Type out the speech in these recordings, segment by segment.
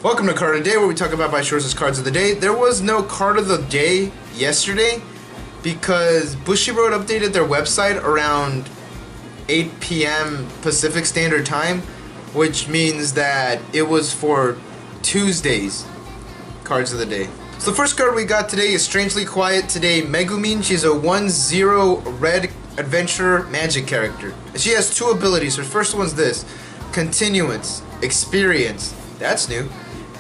Welcome to Card of the Day, where we talk about Weiss Schwarz's cards of the day. There was no card of the day yesterday because Bushiroad updated their website around 8 p.m. Pacific Standard Time, which means that it was for Tuesday's cards of the day. So the first card we got today is Strangely Quiet Today Megumin. She's a 1/0 red adventurer magic character. She has two abilities. Her first one's this: Continuance, Experience. That's new.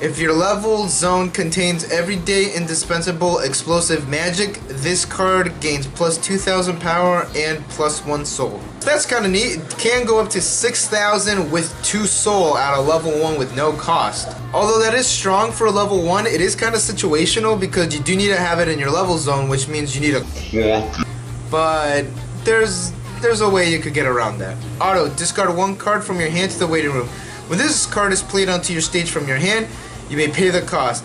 If your level zone contains everyday indispensable explosive magic, this card gains plus 2,000 power and plus 1 soul. That's kind of neat. It can go up to 6,000 with 2 soul at a level 1 with no cost. Although that is strong for a level 1, it is kind of situational because you do need to have it in your level zone, which means you need a... But there's a way you could get around that. Auto, discard 1 card from your hand to the waiting room. When this card is played onto your stage from your hand, you may pay the cost.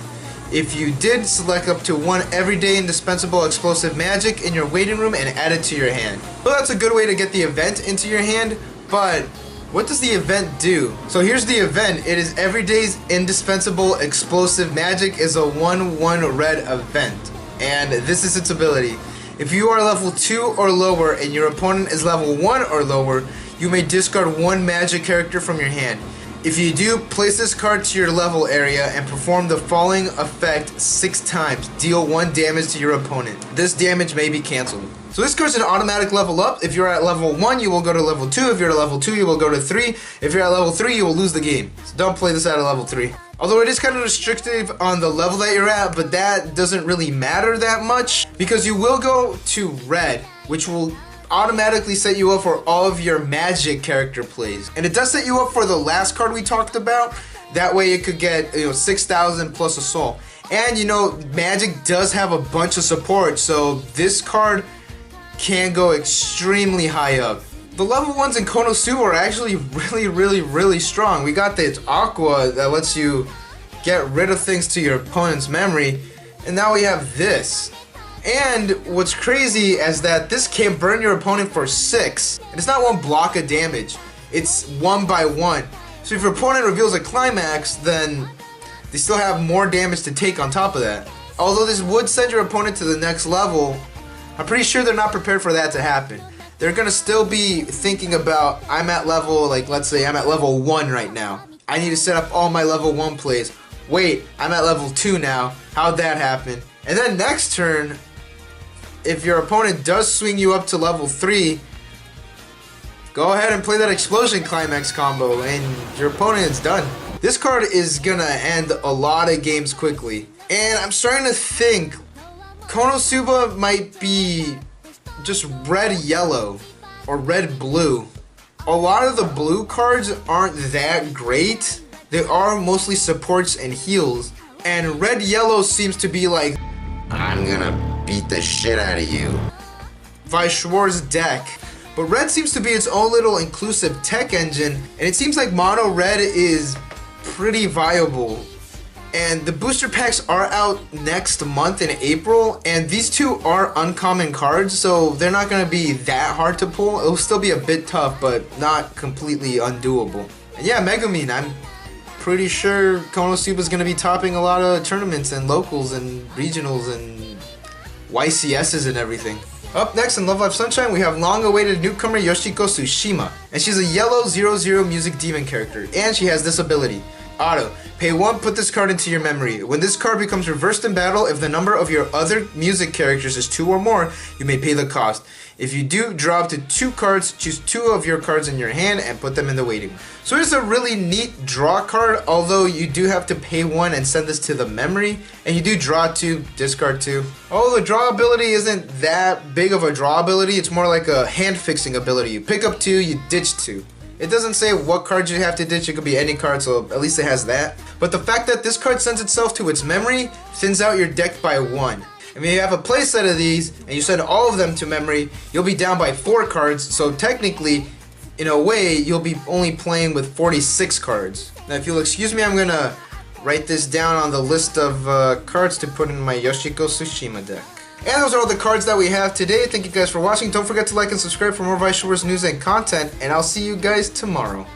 If you did, select up to 1 everyday indispensable explosive magic in your waiting room and add it to your hand. Well, that's a good way to get the event into your hand, but what does the event do? So here's the event. It is everyday's indispensable explosive magic is a 1/1 red event, and this is its ability. If you are level 2 or lower and your opponent is level 1 or lower, you may discard 1 magic character from your hand. If you do, place this card to your level area and perform the following effect 6 times. Deal 1 damage to your opponent. This damage may be cancelled. So this card's an automatic level up. If you're at level 1, you will go to level 2. If you're at level 2, you will go to 3. If you're at level 3, you will lose the game. So don't play this at a level 3. Although it is kind of restrictive on the level that you're at, but that doesn't really matter that much because you will go to red, which will automatically set you up for all of your magic character plays. And it does set you up for the last card we talked about. That way it could get 6,000 plus a soul. And magic does have a bunch of support, so this card can go extremely high up. The level 1s in Konosuba are actually really strong. We got this Aqua that lets you get rid of things to your opponent's memory, and now we have this. And what's crazy is that this can burn your opponent for 6. And it's not 1 block of damage, it's 1 by 1. So if your opponent reveals a climax, then they still have more damage to take on top of that. Although this would send your opponent to the next level, I'm pretty sure they're not prepared for that to happen. They're gonna still be thinking about, I'm at level, let's say I'm at level 1 right now. I need to set up all my level 1 plays. Wait, I'm at level 2 now. How'd that happen? And then next turn, if your opponent does swing you up to level 3, go ahead and play that explosion climax combo and your opponent is done. This card is gonna end a lot of games quickly. And I'm starting to think Konosuba might be just red-yellow or red-blue. A lot of the blue cards aren't that great. They are mostly supports and heals. And red-yellow seems to be like, I'm gonna beat the shit out of you. Weiss Schwarz deck. But red seems to be its own little inclusive tech engine, and it seems like mono red is pretty viable. And the booster packs are out next month in April, and these two are uncommon cards, so they're not going to be that hard to pull. It'll still be a bit tough, but not completely undoable. And yeah, Megumin, I'm pretty sure Konosuba is going to be topping a lot of tournaments and locals and regionals and YCSs and everything. Up next in Love Live Sunshine, we have long-awaited newcomer Yoshiko Tsushima. And she's a yellow 0/0 music demon character, and she has this ability. Auto, pay 1, put this card into your memory. When this card becomes reversed in battle, if the number of your other music characters is 2 or more, you may pay the cost. If you do, draw up to 2 cards, choose 2 of your cards in your hand and put them in the waiting. So it's a really neat draw card, although you do have to pay 1 and send this to the memory, and you do draw 2, discard 2. Oh, the draw ability isn't that big of a draw ability, it's more like a hand fixing ability. You pick up 2, you ditch 2. It doesn't say what cards you have to ditch, it could be any card, so at least it has that. But the fact that this card sends itself to its memory thins out your deck by 1. I mean, you have a playset of these, and you send all of them to memory, you'll be down by 4 cards, so technically, in a way, you'll be only playing with 46 cards. Now, if you'll excuse me, I'm gonna write this down on the list of cards to put in my Yoshiko Tsushima deck. And those are all the cards that we have today. Thank you guys for watching. Don't forget to like and subscribe for more Weiss Schwarz news and content, and I'll see you guys tomorrow.